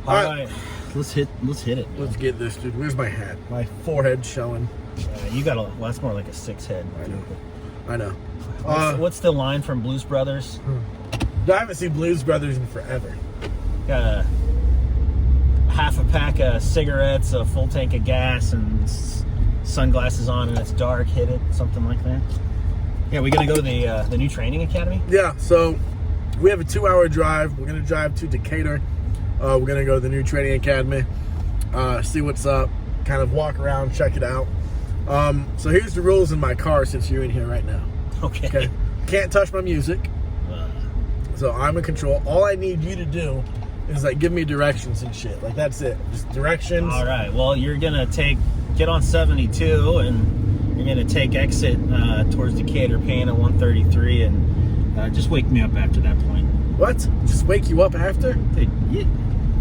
All right. Let's hit it. Let's get this, dude. Where's my hat? My forehead's showing. You got well, that's more like a 6 head. I know. What's the line from Blues Brothers? I haven't seen Blues Brothers in forever. Got a half a pack of cigarettes, a full tank of gas, and sunglasses on, and it's dark. Hit it, something like that. Yeah, we gonna go to the new training academy. Yeah, so we have a 2-hour drive. We're gonna drive to Decatur. We're gonna go to the new training academy, see what's up, kind of walk around, check it out. So here's the rules in my car since you're in here right now. Okay. Can't touch my music. So I'm in control. All I need you to do is like give me directions and shit. Like that's it. Just directions. All right. Well, you're gonna get on 72 and you're gonna take exit towards Decatur, paying at 133, and just wake me up after that point. What? Just wake you up after? Dude,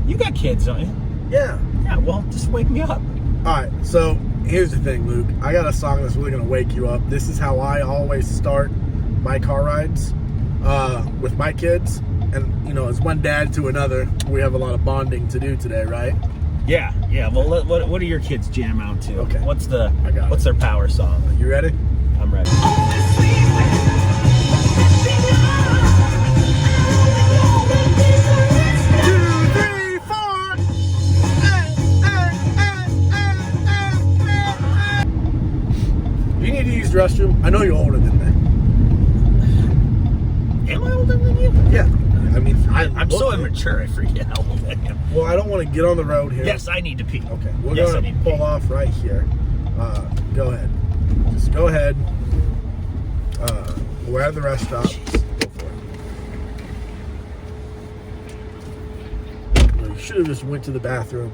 you got kids, don't you? Yeah. Yeah. Well, just wake me up. All right. So here's the thing, Luke. I got a song that's really gonna wake you up. This is how I always start my car rides with my kids. And, you know, as one dad to another, we have a lot of bonding to do today, right? Yeah. Well, what do your kids jam out to? Okay. What's their power song? You ready? I'm ready. 2, 3, 4. You need to use the restroom. I know you're older than me. Am I older than you? Yeah. I mean, I'm so immature, I forget how old I am. Well, I don't want to get on the road here. Yes, I need to pee. Okay, we're going to pull off right here. Go ahead. Just go ahead. We're at the rest stop. Go for it. You should have just went to the bathroom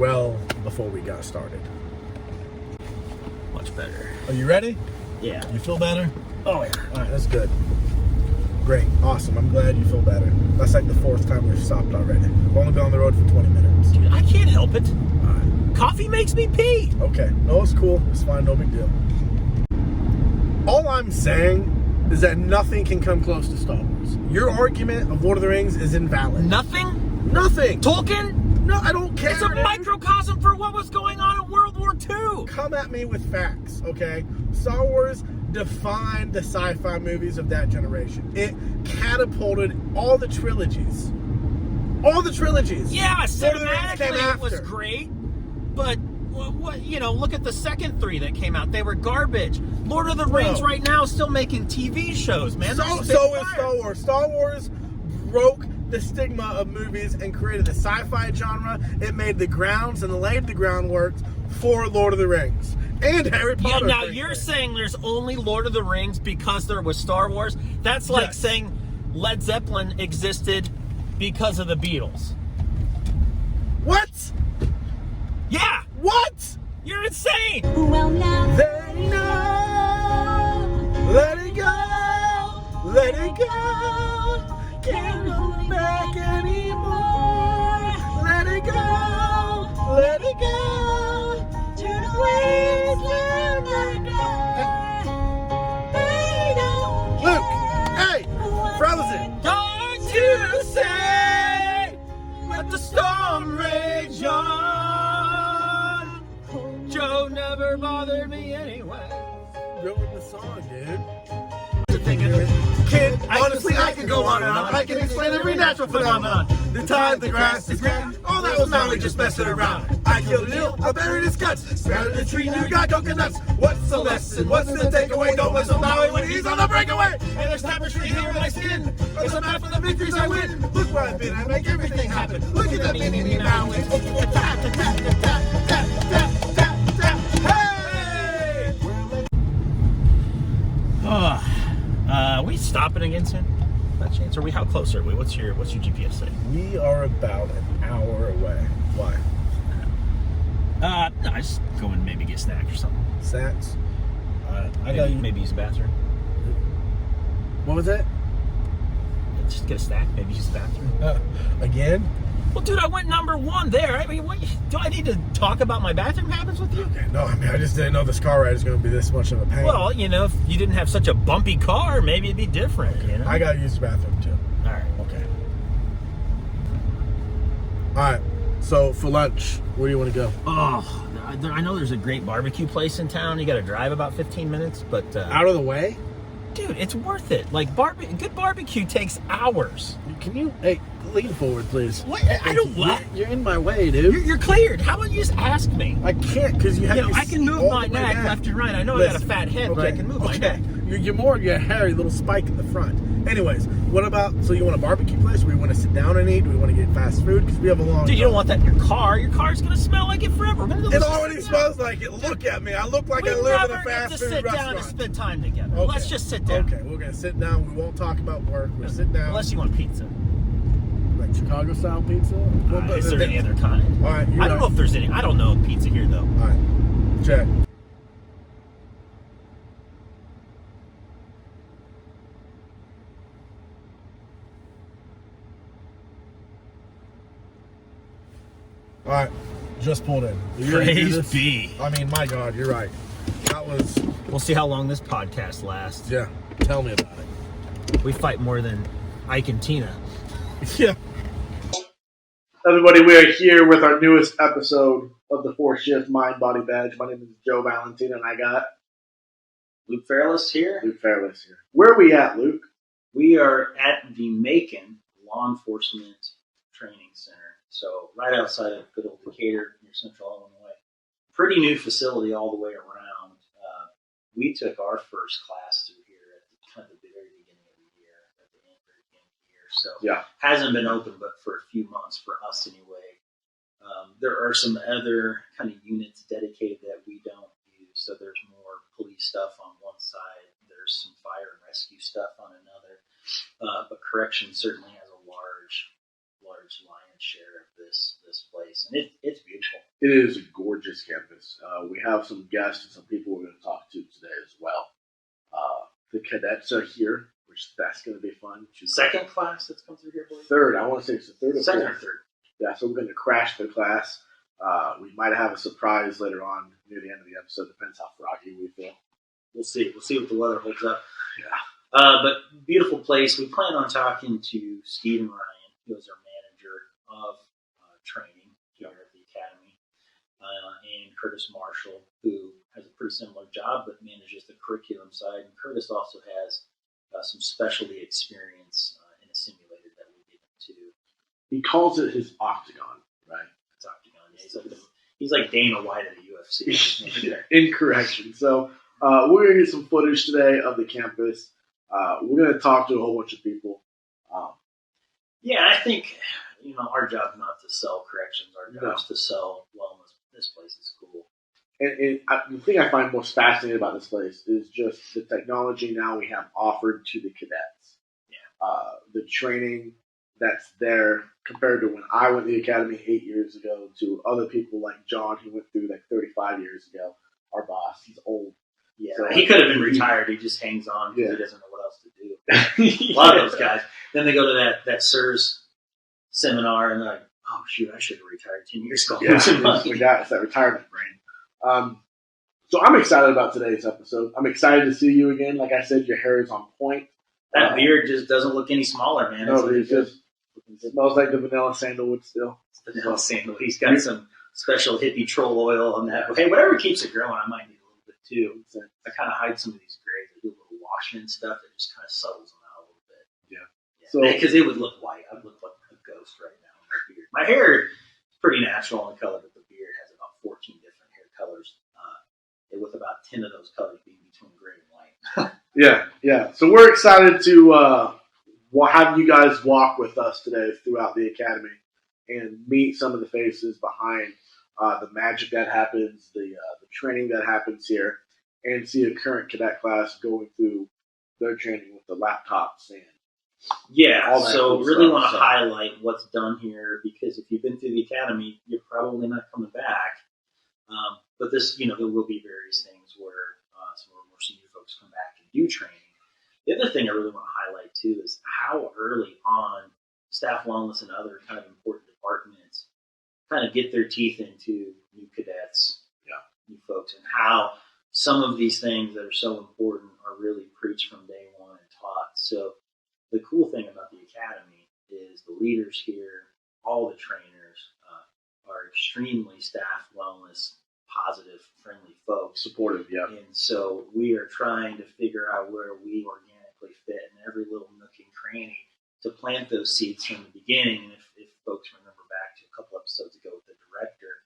well before we got started. Much better. Are you ready? Yeah. You feel better? Oh, yeah. All right, that's good. Great. Awesome. I'm glad you feel better. That's like the 4th time we've stopped already. We've only been on the road for 20 minutes. Dude, I can't help it. All right. Coffee makes me pee. Okay. No, it's cool. It's fine. No big deal. All I'm saying is that nothing can come close to Star Wars. Your argument of Lord of the Rings is invalid. Nothing? Nothing. Tolkien? No, I don't care. It's a microcosm for what was going on in World War II. Come at me with facts, okay? Star Wars defined the sci-fi movies of that generation. It catapulted all the trilogies. All the trilogies. Yeah, cinematically it was great, but what look at the second 3 that came out. They were garbage. Lord of the Rings right now is still making TV shows, man. So is Star Wars. Star Wars broke the stigma of movies and created the sci-fi genre. It made the grounds and laid the groundwork for Lord of the Rings and Harry Potter. Yeah, now you're saying there's only Lord of the Rings because there was Star Wars? That's like saying Led Zeppelin existed because of the Beatles. What? Yeah. What? You're insane. Well, now they know. Let it go. Let it go. Can't look back anymore. Let it go. Let it go. to the ways we'll never they don't Luke, hey, Frozen. Don't you say, let the storm rage on. Joe never bothered me anyway. Go with the song, dude. Kid, Honestly, I could go on and on. I can explain every natural phenomenon. The time the grass is green. Oh, that was Maui just messing around. I killed an eel, I buried his guts. Sprouted a tree, you got coconuts. What's the lesson? What's the takeaway? Don't whistle Maui when he's on the breakaway. And there's tapestry here in my skin. There's a map of the victories I win. Look where I've been, I make everything happen. Look at the Indian mountains. Tap, tap, tap, tap, tap, tap, tap, tap. Hey! Are we stopping again soon? By chance? Are we? How close are we? What's your GPS say? We are about an hour away. Why? No, I just go and maybe get a snack or something. Snacks? I got maybe use the bathroom. What was that? Just get a snack, maybe use the bathroom. Again? Well, dude, I went #1 there. I mean, what, do I need to talk about my bathroom habits with you? Okay, no, I mean, I just didn't know this car ride is going to be this much of a pain. Well, you know, if you didn't have such a bumpy car, maybe it'd be different, you know? I got to use the bathroom, too. All right. Okay. All right. So for lunch, where do you want to go? Oh, I know there's a great barbecue place in town. You got to drive about 15 minutes, but Out of the way? dude, it's worth it. Like good barbecue takes hours. Can you, hey, lean forward, please. What? I don't what? You're in my way, dude. You're cleared. How about you just ask me? I can't because you have. I can move my neck left and right. I know I got a fat head, but I can move my neck. You're more your hairy little spike in the front. Anyways, what about? So you want a barbecue place? Where we want to sit down and eat? Do we want to get fast food? Because we have a long. Dude, you don't want that in your car. Your car's gonna smell like it forever. It already smells like it. Look at me. I look like I live in a fast food restaurant. We never get to sit down and spend time together. Okay. Let's just sit down. Okay, we're gonna sit down. We won't talk about work. We'll sit down. Unless you want pizza. Like Chicago style pizza. Is there any other kind? All right. I don't know if there's any. I don't know pizza here though. All right. Check. All right, just pulled in. Praise be. I mean, my God, you're right. That was. We'll see how long this podcast lasts. Yeah, tell me about it. We fight more than Ike and Tina. Yeah. Everybody, we are here with our newest episode of the 4-Shift Mind Body Badge. My name is Joe Valentina, and I got Luke Fairless here. Luke Fairless here. Where are we at, Luke? We are at the Macon Law Enforcement Training Center. So right outside of good old Decatur near Central Illinois. Pretty new facility all the way around. We took our first class through here at the very beginning of the year, at the very beginning of the year. So Yeah. hasn't been open but for a few months for us anyway. There are some other kind of units dedicated that we don't use. So there's more police stuff on one side. There's some fire and rescue stuff on another. But corrections certainly has a large lion's share of this place, and it's beautiful. It is a gorgeous campus. We have some guests and some people we're going to talk to today as well. The cadets are here, which that's going to be fun. Second class that's come through here, I believe? Third. I want to say it's the third or Second fourth. or third. Yeah, so we're going to crash the class. We might have a surprise later on near the end of the episode. Depends how froggy we feel. We'll see. We'll see what the weather holds up. Yeah. But beautiful place. We plan on talking to Stephen Ryan, who is our manager of training here at the academy, and Curtis Marshall, who has a pretty similar job but manages the curriculum side. And Curtis also has some specialty experience in a simulator that we get into. He calls it his octagon, right? It's Octagon. Yeah, he's like Dana White at the UFC. Yeah, incorrection. So we're going to get some footage today of the campus. We're going to talk to a whole bunch of people. Yeah, I think, our job is not to sell corrections. Our job is to sell wellness. This place is cool. And the thing I find most fascinating about this place is just the technology now we have offered to the cadets. Yeah. The training that's there compared to when I went to the academy 8 years ago to other people like John who went through like 35 years ago. Our boss, he's old. Yeah, So, he could have been retired. He just hangs on because Yeah. he doesn't know what else to do. A lot of those guys. Then they go to that SIRS seminar and they're like, oh, shoot, I should have retired 10 years ago. Yeah, it's that retirement brain. So I'm excited about today's episode. I'm excited to see you again. Like I said, your hair is on point. That beard just doesn't look any smaller, man. No, it smells like the vanilla sandalwood still. It's vanilla sandal. He's got some special hippie troll oil on that. Hey, whatever keeps it growing, I might need a little bit too. I kind of hide some of these grays. I do a little washing and stuff that just kind of settles them out a little bit. Yeah. So because it would look white. I'd look like a ghost right now with my beard. My hair is pretty natural in color, but the beard has about 14 different hair colors, with about 10 of those colors being between gray and white. Yeah. So we're excited to have you guys walk with us today throughout the academy and meet some of the faces behind the magic that happens, the training that happens here, and see a current cadet class going through their training with the laptops and Yeah, all that so cool really stuff, want to so. highlight what's done here because if you've been through the academy, you're probably not coming back. But this, there will be various things where some of our more senior folks come back and do training. The other thing I really want to highlight too is how early on staff wellness and other kind of important departments kind of get their teeth into new cadets, new folks, and how some of these things that are so important are really preached from day one and taught. So the cool thing about the academy is the leaders here, all the trainers, are extremely staff wellness, positive, friendly folks. Supportive, yeah. And so we are trying to figure out where we organically fit in every little nook and cranny to plant those seeds from the beginning. And if folks remember back to a couple episodes ago with the director,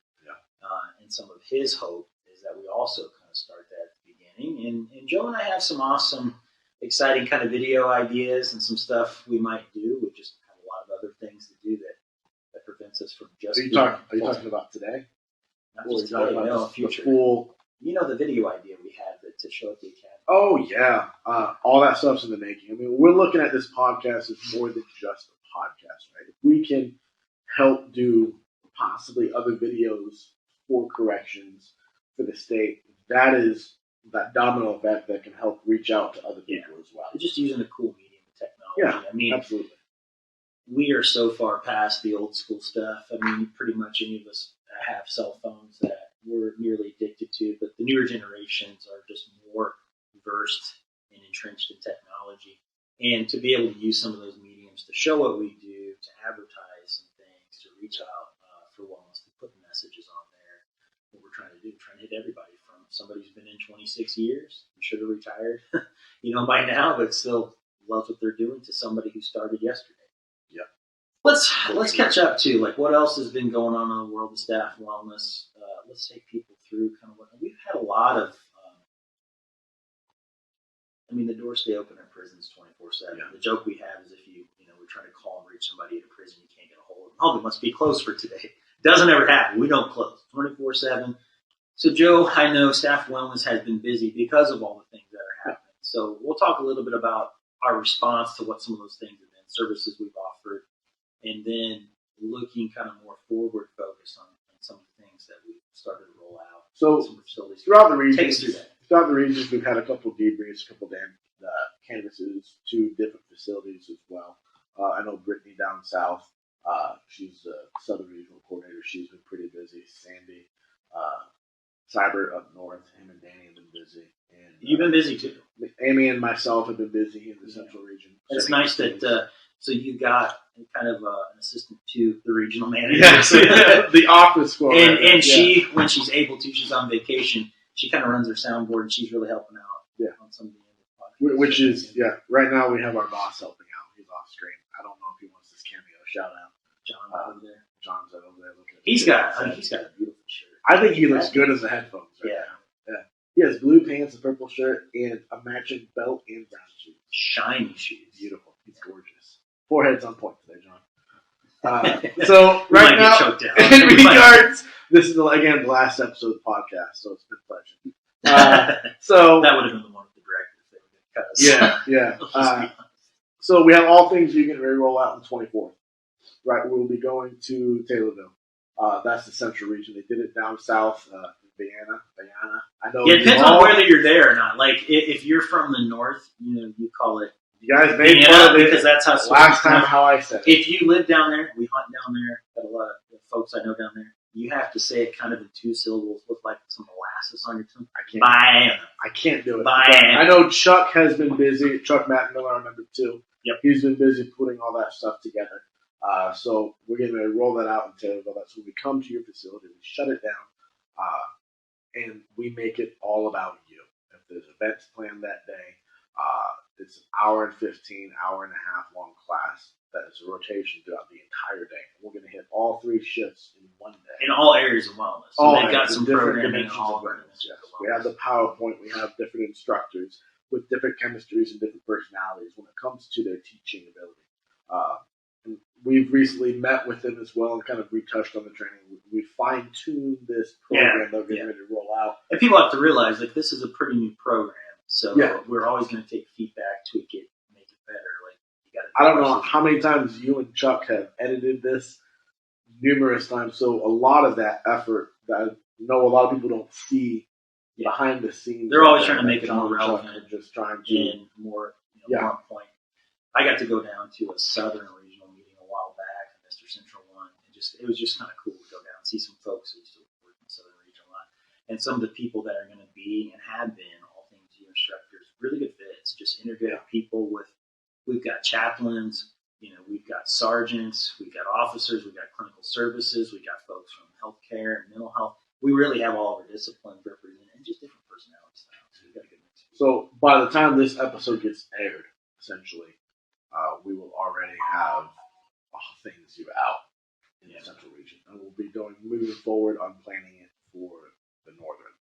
and some of his hope is that we also kind of start that at the beginning. And Joe and I have some awesome, exciting kind of video ideas and some stuff we might do. We just have a lot of other things to do that prevents us from just. Are you talking about today? Not just today, no, future. Full, the video idea we had to show at the academy. oh yeah, all that stuff's in the making. I mean, we're looking at this podcast as more than just a podcast, right? If we can help do possibly other videos for corrections for the state, that is that domino effect that can help reach out to other people as well. Just using a cool medium of technology. Yeah, I mean, absolutely. We are so far past the old school stuff. I mean, pretty much any of us have cell phones that we're nearly addicted to, but the newer generations are just more versed and entrenched in technology. And to be able to use some of those mediums to show what we do, to advertise some things, to reach out for wellness, to put messages on there, what we're trying to do, trying to hit everybody from somebody who's been in 26 years, I'm sure they're retired, by now, but still loves what they're doing, to somebody who started yesterday. Yeah. Let's catch up to what else has been going on in the world of staff wellness. Let's take people through kind of what we've had a lot of. The doors stay open in prisons 24/7. Yeah. The joke we have is if we're trying to call and reach somebody at a prison, you can't get a hold of them. Oh, they must be closed for today. Doesn't ever happen. We don't close 24/7. So Joe, I know staff wellness has been busy because of all the things that are happening. So we'll talk a little bit about our response to what some of those things have been, services we've offered, and then looking kind of more forward focused on some of the things that we started to roll out. So some facilities. throughout the region, Take us through that. Throughout the regions, we've had a couple of debriefs, a couple of canvases, 2 different facilities as well. I know Brittany down south, she's the Southern Regional Coordinator. She's been pretty busy. Sandy, Cyber up north, him and Danny have been busy. And You've been busy too. Amy and myself have been busy in the Central Region. It's nice that so you got kind of an assistant to the regional manager. Yes, the office squad. And she, when she's able to, she's on vacation. She kind of runs her soundboard, and she's really helping out. On some of the podcasts. Which is right now we have our boss helping out. He's off screen. I don't know if he wants this cameo shout out. John over there. John's over there looking at He's got a beautiful shirt. I think he looks good as the headphones right now. Yeah. He has blue pants, a purple shirt, and a matching belt and brown shoes. Shiny shoes. Beautiful. He's gorgeous. Forehead's on point today, John. So right now, in regards, this is again the last episode of the podcast, so it's been a pleasure. So that would have been the one with the director if they were going to cut us. Yeah. So we have all things you can roll out on the 24th. Right, we'll be going to Taylorville. That's the Central Region. They did it down south, Vienna. I know. Yeah, it depends on whether you're there or not. Like if you're from the north, you call it. You guys made fun of it because that's how. Last time, how I said it. If you live down there, we hunt down there. Got a lot of folks I know down there. You have to say it kind of in 2 syllables with like some molasses on your tongue. I can't do it. Vienna. I know Chuck has been busy. Chuck Matt Miller, I remember too. Yep. He's been busy putting all that stuff together. So we're going to roll that out in Taylorville. That's when we come to your facility, we shut it down, and we make it all about you. If there's events planned that day, it's an hour and 15, hour and a half long class that is a rotation throughout the entire day. And we're going to hit all 3 shifts in one day. In all areas of wellness. So they've got some different programming dimensions in all of wellness. areas. Yes. We have the PowerPoint. We have different instructors with different chemistries and different personalities when it comes to their teaching ability. And we've recently met with them as well and kind of retouched on the training. We fine-tuned this program that we're getting ready to roll out. And people have to realize this is a pretty new program. So we're always going to take feedback, tweak it, make it better. I don't know how many times you and Chuck have edited this, numerous times. So a lot of that effort that I know a lot of people don't see behind the scenes. They're always trying to make it more relevant and just trying to and more on point. I got to go down to a Southern regional meeting a while back, Mr. Central one, and it was just kind of cool to go down and see some folks who used to work in the Southern region a lot, and some of the people that are going to be and have been all things you instructors, really good fits, just integrated people with. We've got chaplains, we've got sergeants, we've got officers, we've got clinical services, we've got folks from we really have all of our disciplines represented and just different personality styles. So we've got a good mix. So by the time this episode gets aired, essentially, we will already have things due out in the central region, and we'll be moving forward on planning it for the northern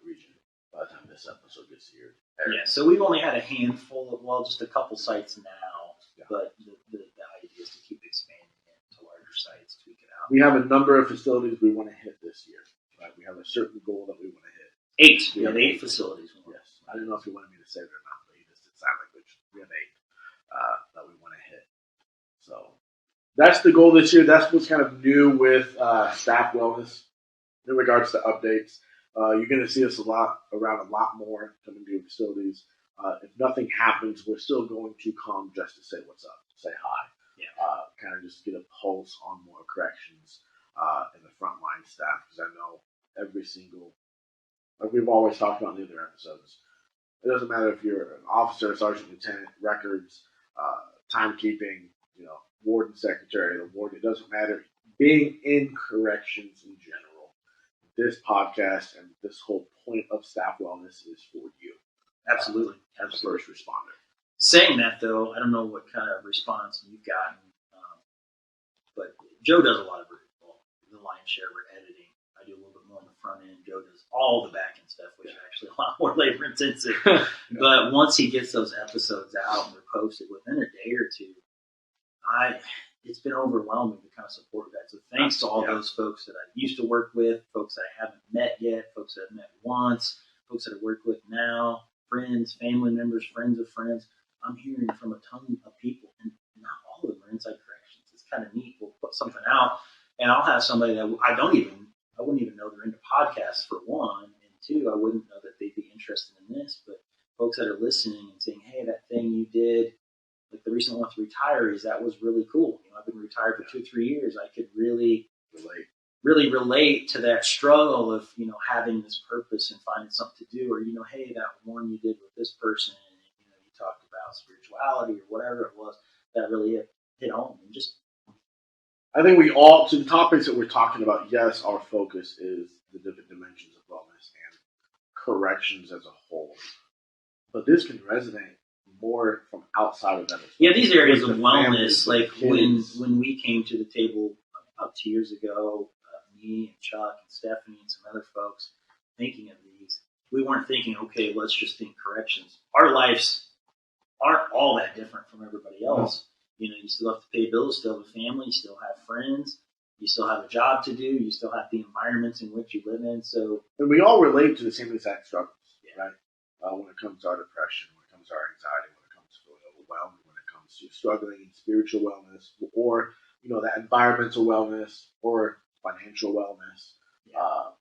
region by the time this episode gets here. Yeah, so we've only had a handful of, just a couple sites now, but the idea is to keep expanding it to larger sites, tweak it out. We have a number of facilities we want to hit this year. Right? We have a certain goal that we want to hit. 8. We have 8 facilities. Yes. I don't know if you wanted me to say it or not, but he just did sign language. We have 8 that we want to hit. So that's the goal this year. That's what's kind of new with staff wellness in regards to updates. You're going to see us around a lot more coming to your facilities. If nothing happens, we're still going to come just to say what's up, say hi. Yeah. Kind of just get a pulse on more corrections and the frontline staff, because I know every single, like we've always talked about in the other episodes, it doesn't matter if you're an officer, sergeant, lieutenant, records, timekeeping, warden, secretary, the warden, it doesn't matter. Being in corrections in general, this podcast and this whole point of staff wellness is for you. Absolutely. As a first responder. Saying that, though, I don't know what kind of response you've gotten, but Joe does a lot of the lion's share we're editing. I do a little bit more on the front end. Joe does all the back end stuff, which is actually a lot more labor intensive. But once he gets those episodes out and they're posted within a day or two, it's been overwhelming to kind of support that. So thanks to all those folks that I used to work with, folks that I haven't met yet, folks that I've met once, folks that I work with now, friends, family members, friends of friends. I'm hearing from a ton of people, and not all of them are inside corrections. It's kind of neat. We'll put something out, and I'll have somebody that I wouldn't even know they're into podcasts, for one, and two, I wouldn't know that they'd be interested in this. But folks that are listening and saying, "Hey, that thing you did, like the recent one with retirees, that was really cool. I've been retired for 2 or 3 years. I could really relate to that struggle of having this purpose and finding something to do, or hey, that one you did with this person, and you talked about spirituality or whatever it was, that really hit home." And just, I think we all, to the topics that we're talking about, yes, our focus is the different dimensions of wellness and corrections as a whole, but this can resonate more from outside of that. Yeah, these areas of wellness, families, like when we came to the table about 2 years ago, me and Chuck and Stephanie and some other folks thinking of these, we weren't thinking, okay, let's just think corrections. Our lives aren't all that different from everybody else. You still have to pay bills, still have a family, you still have friends, you still have a job to do, you still have the environments in which you live in. So, and we all relate to the same exact struggles, right? When it comes to our depression, when it comes to our anxiety, when it comes to feeling overwhelmed, when it comes to struggling in spiritual wellness, or that environmental wellness, or financial wellness,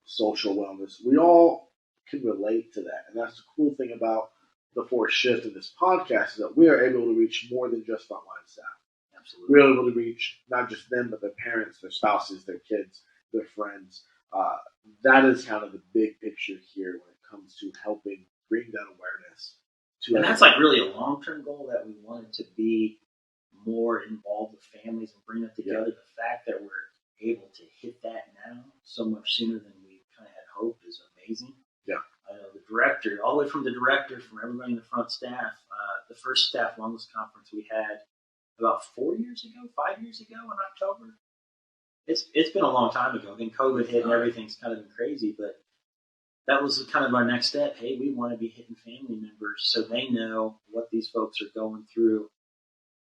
social wellness. We all can relate to that, and that's the cool thing about the Force Shift in this podcast, is that we are able to reach more than just frontline staff. Absolutely, we're able to reach not just them, but their parents, their spouses, their kids, their friends. That is kind of the big picture here when it comes to helping bring that awareness to. And that's like really a long-term goal, that we wanted to be more involved with families and bring it together. The fact that we're able to hit that now so much sooner than we kind of had hoped is amazing. Yeah. The director, all the way from the director, from everybody in the front staff, the first staff wellness conference we had about 5 years ago in October. It's been a long time ago. Then COVID hit and everything's kind of been crazy, but that was kind of our next step. Hey, we want to be hitting family members so they know what these folks are going through.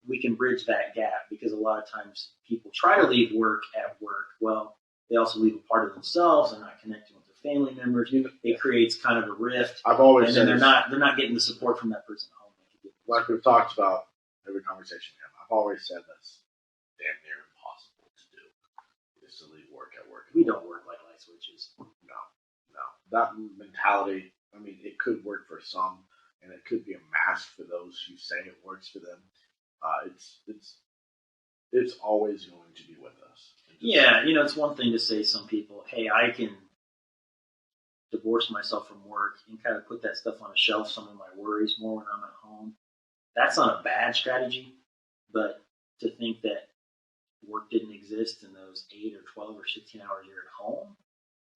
We can bridge that gap, because a lot of times people try to leave work at work. Well, they also leave a part of themselves. They're not connecting with their family members. It creates kind of a rift. I've always said they're not getting the support from that person at home. Like we've talked about every conversation we have, I've always said that's damn near impossible to do, is to leave work at work. We don't work like light switches. No. That mentality, I mean, it could work for some, and it could be a mask for those who say it works for them. It's always going to be with us. Yeah, it's one thing to say to some people, hey, I can divorce myself from work and kind of put that stuff on a shelf, some of my worries more when I'm at home. That's not a bad strategy, but to think that work didn't exist in those 8 or 12 or 16 hours you're at home,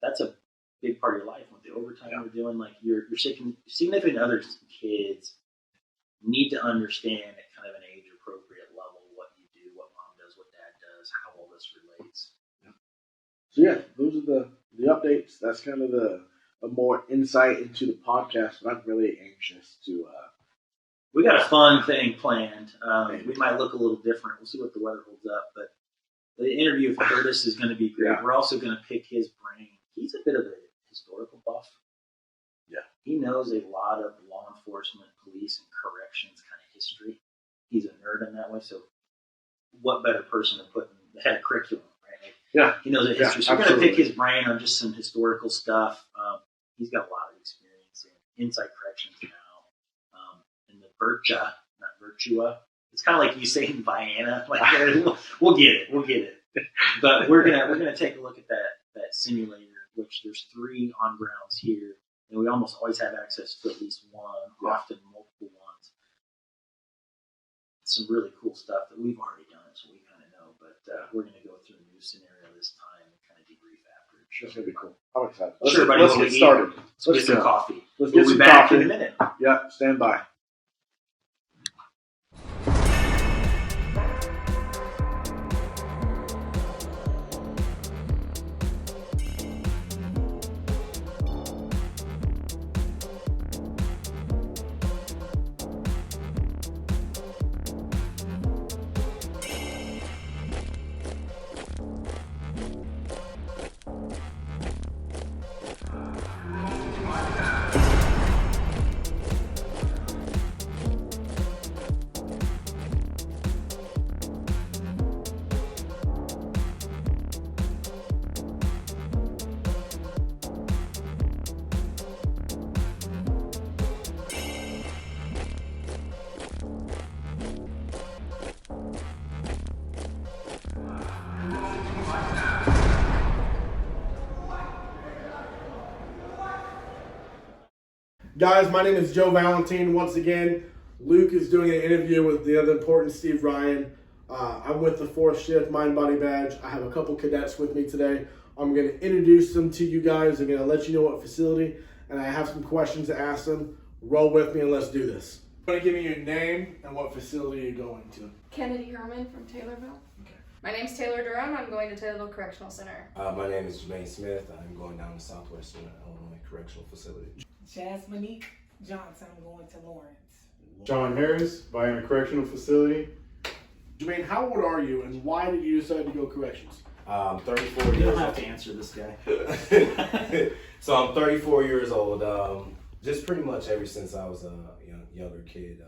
that's a big part of your life. With the overtime you're doing, like your significant others, kids need to understand at kind of an age appropriate level what you do, what mom does, what dad does, how all this relates. So yeah, those are the updates. That's kind of a more insight into the podcast. But I'm really anxious to. We got a fun thing planned. We might look a little different. We'll see what the weather holds up. But the interview with Curtis is going to be great. Yeah. We're also going to pick his brain. He's a bit of a historical buff. Yeah. He knows a lot of law enforcement, police, and corrections kind of history. He's a nerd in that way. So what better person to put in the head of curriculum, right? Like, Yeah. he knows the history. So we're going to pick his brain on just some historical stuff. He's got a lot of experience in inside corrections now. In the Virtua, not Virtua. It's kind of like you saying Vienna. Like we'll get it. But we're gonna take a look at that simulator, which there's 3 on grounds here, and we almost always have access to at least one, often multiple ones. Some really cool stuff that we've already done, so we kind of know. But we're gonna go through a new scenario this time and kind of debrief after. That's gonna be cool. I'm excited. Let's get started. Let's get some coffee. Let's We'll get be some back coffee. in a minute. Yeah, stand by. Guys, my name is Joe Valentine. Once again, Luke is doing an interview with the other important Steve Ryan. I'm with the 4th Shift Mind Body Badge. I have a couple cadets with me today. I'm going to introduce them to you guys. I'm going to let you know what facility, and I have some questions to ask them. Roll with me and let's do this. I'm going to give you your name and what facility you're going to. Kennedy Herman from Taylorville. Okay. My name's Taylor Durham. I'm going to Taylorville Correctional Center. My name is Jermaine Smith. I'm going down to Southwestern Illinois Correctional Facility. Jasmine Johnson, I'm going to Lawrence. John Harris, Vienna Correctional Facility. Jermaine, how old are you and why did you decide to go corrections? 34 You years don't have old. to answer this guy. So I'm 34 years old. Just pretty much ever since I was a younger kid,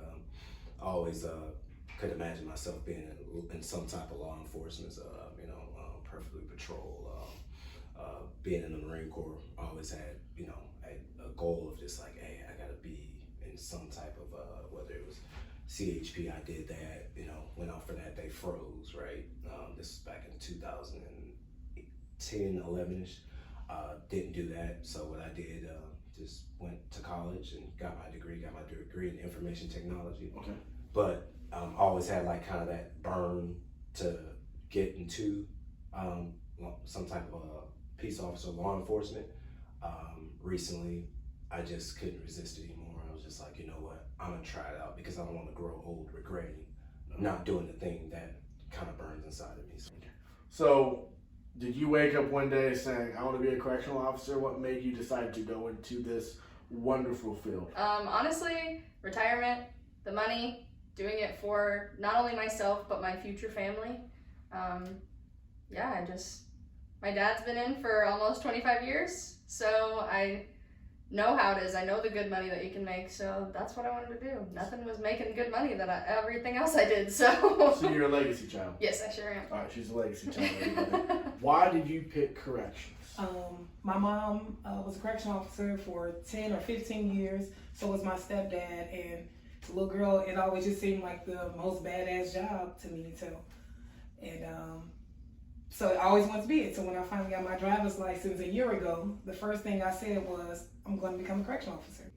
I always could imagine myself being in some type of law enforcement, perfectly patrol. Being in the Marine Corps, I always had, a goal of just like, hey, I gotta be in some type of, whether it was CHP, I did that, went out for that, they froze, right? This is back in 2010, 11-ish. Didn't do that, so what I did, just went to college and got my degree in information technology. Okay. But always had like kind of that burn to get into some type of peace officer, law enforcement. Recently, I just couldn't resist it anymore. I was just like, you know what, I'm gonna try it out because I don't want to grow old regretting not doing the thing that kind of burns inside of me. So, did you wake up one day saying, I want to be a correctional officer? What made you decide to go into this wonderful field? Honestly, retirement, the money, doing it for not only myself, but my future family. My dad's been in for almost 25 years, so I know how it is. I know the good money that you can make, so that's what I wanted to do. Nothing was making good money everything else I did, so. So you're a legacy child. Yes, I sure am. All right, she's a legacy child. Everybody. Why did you pick corrections? My mom was a correctional officer for 10 or 15 years. So was my stepdad. And as a little girl, it always just seemed like the most badass job to me. So I always wanted to be it. So when I finally got my driver's license a year ago, the first thing I said was, I'm going to become a correctional officer.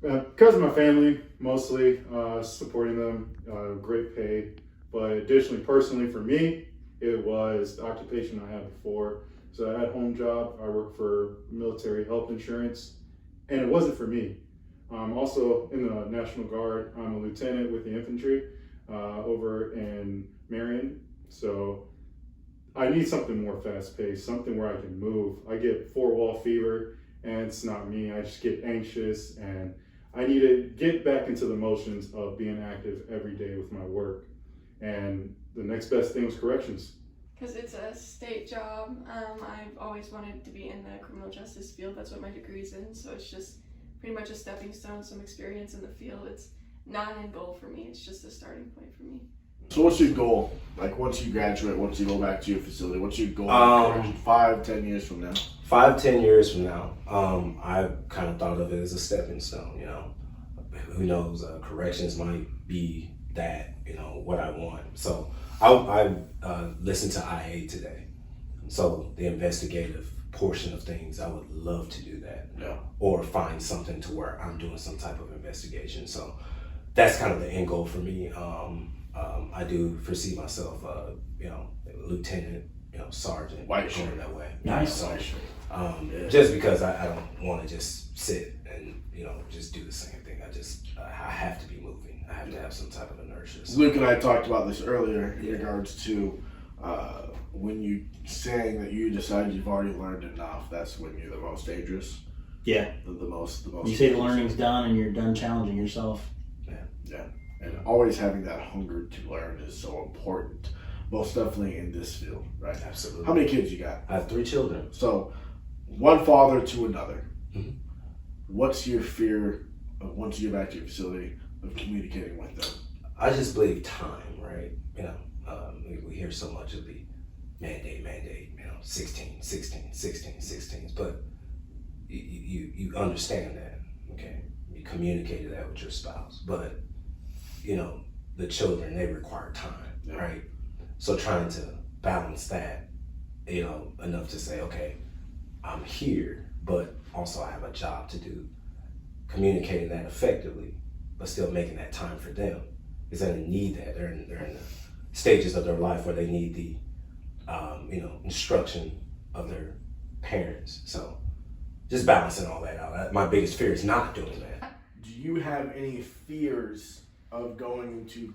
Because of my family, mostly, supporting them, great pay. But additionally, personally for me, it was the occupation I had before. So I had a home job. I worked for military health insurance, and it wasn't for me. I'm also in the National Guard. I'm a lieutenant with the infantry over in Marion. So I need something more fast-paced, something where I can move. I get four-wall fever, and it's not me. I just get anxious, and I need to get back into the motions of being active every day with my work. And the next best thing was corrections. Because it's a state job. I've always wanted to be in the criminal justice field. That's what my degree's in. So it's just pretty much a stepping stone, some experience in the field. It's not an end goal for me. It's just a starting point for me. So what's your goal? Like once you graduate, once you go back to your facility, what's your goal? 5-10 years from now? 5-10 years from now, I kind of thought of it as a stepping stone. Who knows? Corrections might be that. What I want. So I listened to IA today. So the investigative portion of things, I would love to do that. Yeah. Or find something to where I'm doing some type of investigation. So that's kind of the end goal for me. I do foresee myself, lieutenant, sergeant, White going shirt. that way. Nice. So, just because I don't want to just sit and just do the same thing. I have to be moving. I have to have some type of inertia. So. Luke and I talked about this earlier in regards to when you saying that you decide you've already learned enough. That's when you're the most dangerous. Yeah. The most. You say the learning's done and you're done challenging yourself. Yeah. And always having that hunger to learn is so important. Most definitely in this field, right? Absolutely. How many kids you got? I have 3 children. So, one father to another. Mm-hmm. What's your fear of once you get back to your facility of communicating with them? I just believe time, right? We hear so much of the mandate, 16, but you understand that, okay? You communicated that with your spouse, but the children, they require time, right? So trying to balance that, enough to say, okay, I'm here, but also I have a job to do. Communicating that effectively, but still making that time for them, is that they need that. They're in the stages of their life where they need the, instruction of their parents. So just balancing all that out. My biggest fear is not doing that. Do you have any fears of going into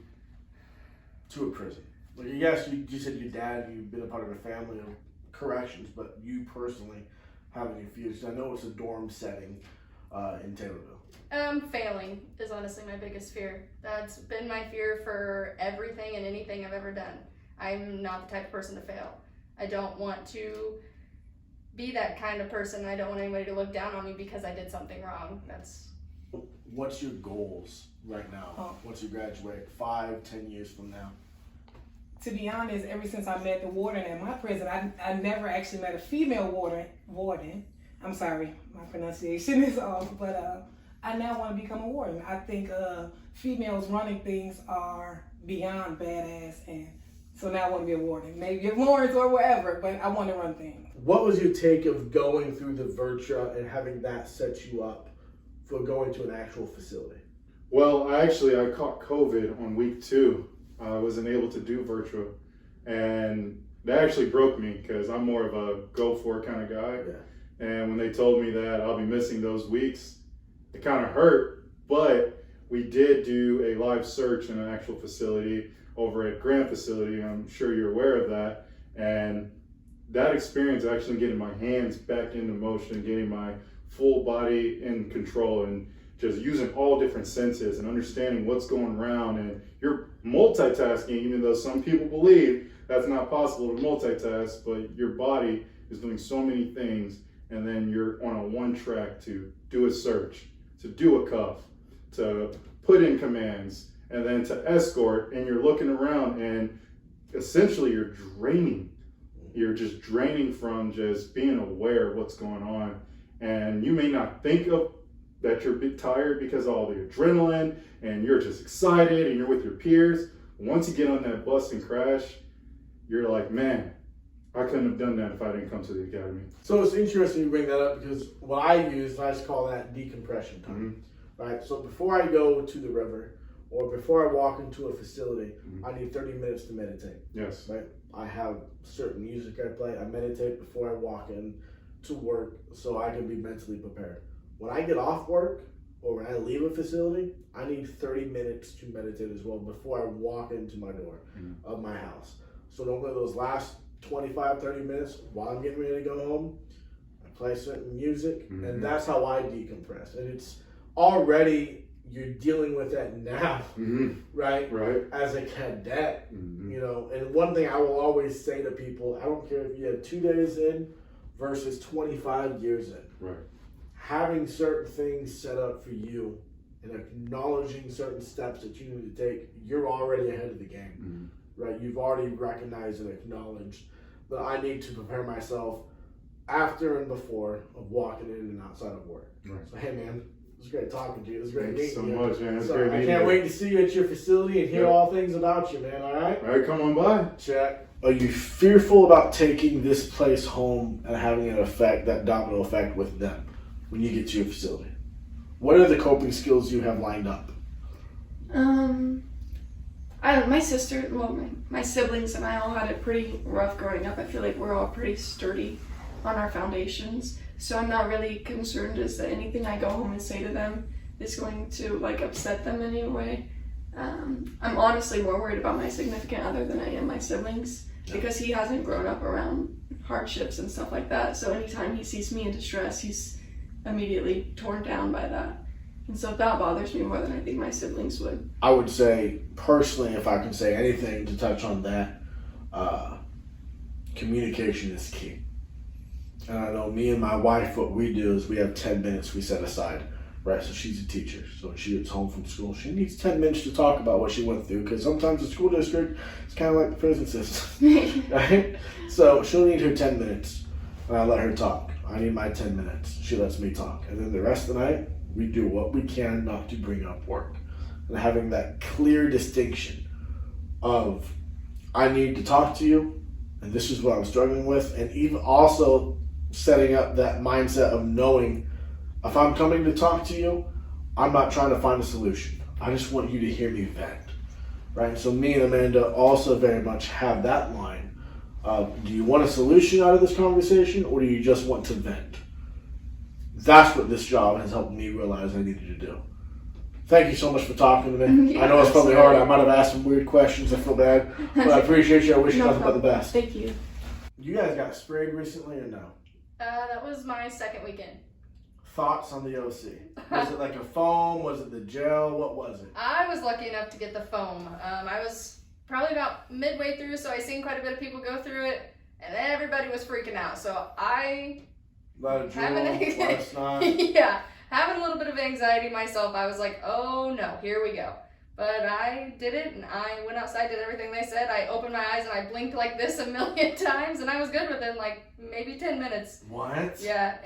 a prison? Like, yes, you said your dad, you've been a part of a family of corrections, but you personally have any fears? I know it's a dorm setting in Taylorville. Failing is honestly my biggest fear. That's been my fear for everything and anything I've ever done. I'm not the type of person to fail. I don't want to be that kind of person. I don't want anybody to look down on me because I did something wrong. What's your goals right now? Once you graduate, 5-10 years from now? To be honest, ever since I met the warden at my prison, I never actually met a female warden. I'm sorry, my pronunciation is off, but I now want to become a warden. I think females running things are beyond badass, and so now I want to be a warden. Maybe at Lawrence or wherever, but I want to run things. What was your take of going through the Virtua and having that set you up for going to an actual facility? Well, I caught COVID on week 2. I wasn't able to do Virtua, and that actually broke me because I'm more of a go for it kind of guy. Yeah. And when they told me that I'll be missing those weeks, it kind of hurt, but we did do a live search in an actual facility over at Grant facility. I'm sure you're aware of that. And that experience, actually getting my hands back into motion, getting my full body in control, and just using all different senses and understanding what's going around. And you're multitasking, even though some people believe that's not possible to multitask, but your body is doing so many things. And then you're on a one track to do a search, to do a cuff, to put in commands, and then to escort. And you're looking around, and essentially you're draining. You're just draining from just being aware of what's going on. And you may not think of that you're a bit tired because of all the adrenaline, and you're just excited, and you're with your peers. Once you get on that bus and crash, you're like, man, I couldn't have done that if I didn't come to the academy. So it's interesting you bring that up, because what I use, I just call that decompression time. Mm-hmm. Right. So before I go to the river, or before I walk into a facility, I need 30 minutes to meditate. Yes. Right? I have certain music I play. I meditate before I walk in to work so I can be mentally prepared. When I get off work or when I leave a facility, I need 30 minutes to meditate as well before I walk into my door of my house. So don't go those last 25, 30 minutes while I'm getting ready to go home. I play certain music, and that's how I decompress. And it's already, you're dealing with that now, right? Right. As a cadet, you know. And one thing I will always say to people, I don't care if you have 2 days in versus 25 years in. Right. Having certain things set up for you and acknowledging certain steps that you need to take, you're already ahead of the game, right? You've already recognized and acknowledged that I need to prepare myself after and before of walking in and outside of work. Right. So, hey, man, it was great talking to you. It was great Thanks meeting so you. much, man. It's So great I meeting can't you. wait to see you at your facility and hear all things about you, man, all right? All right, come on by. Check. Are you fearful about taking this place home and having an effect, that domino effect with them when you get to your facility? What are the coping skills you have lined up? My sister, well, my siblings and I all had it pretty rough growing up. I feel like we're all pretty sturdy on our foundations. So I'm not really concerned as that anything I go home and say to them is going to like upset them in any way. I'm honestly more worried about my significant other than I am my siblings because he hasn't grown up around hardships and stuff like that. So anytime he sees me in distress, he's immediately torn down by that. And so that bothers me more than I think my siblings would. I would say, personally, if I can say anything to touch on that, communication is key. And I know me and my wife, what we do is we have 10 minutes we set aside, right? So she's a teacher. So when she gets home from school, she needs 10 minutes to talk about what she went through because sometimes the school district is kind of like the prison system, right? So she'll need her 10 minutes, and I let her talk. I need my 10 minutes. She lets me talk. And then the rest of the night, we do what we can not to bring up work. And having that clear distinction of, I need to talk to you, and this is what I'm struggling with, and even also setting up that mindset of knowing if I'm coming to talk to you, I'm not trying to find a solution. I just want you to hear me vent, right? So me and Amanda also very much have that line of, do you want a solution out of this conversation or do you just want to vent? That's what this job has helped me realize I needed to do. Thank you so much for talking to me. I know it's probably hard. I might have asked some weird questions. I feel bad. But I appreciate you. I wish you nothing but the best. Thank you. You guys got sprayed recently or no? That was my second weekend. Thoughts on the OC? Was it like a foam? Was it the gel? What was it? I was lucky enough to get the foam. I was probably about midway through, so I seen quite a bit of people go through it, and everybody was freaking out. So A lot of drool, having a lot of snot. yeah, having a little bit of anxiety myself. I was like, oh no, here we go. But I did it, and I went outside, did everything they said. I opened my eyes, and I blinked like this a million times, and I was good within like maybe 10 minutes. What? Yeah,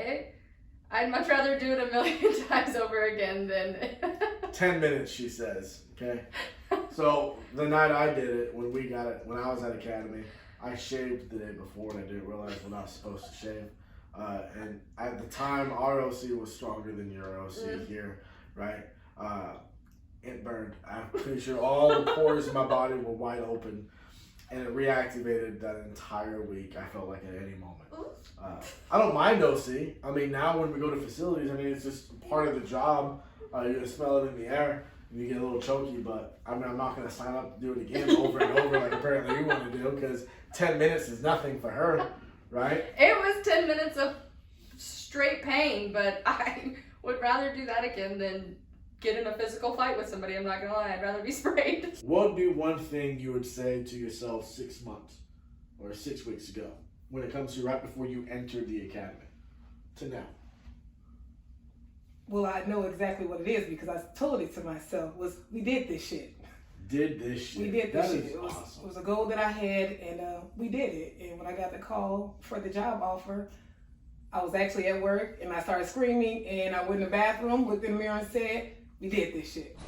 I'd much rather do it a million times over again than 10 minutes, she says. Okay. So the night I did it, when I was at Academy, I shaved the day before, and I didn't realize we're not supposed to shave. And at the time, our OC was stronger than your OC here, right? It burned. I'm pretty sure all the pores in my body were wide open, and it reactivated that entire week. I felt like at any moment. I don't mind OC. I mean, now when we go to facilities, I mean, it's just part of the job. You're going to smell it in the air, and you get a little choky, but I mean, I'm not going to sign up to do it again over and over like apparently you want to do, because 10 minutes is nothing for her, right? It was 10 minutes of straight pain, but I would rather do that again than get in a physical fight with somebody. I'm not gonna lie, I'd rather be sprayed. What would be one thing you would say to yourself 6 months or 6 weeks ago when it comes to right before you entered the academy to now? Well, I know exactly what it is because I told it to myself. We did this shit. Did this shit. We did this That shit. is It awesome. was a goal that I had, and we did it. And when I got the call for the job offer, I was actually at work, and I started screaming, and I went in the bathroom, looked in the mirror, and said, we did this shit.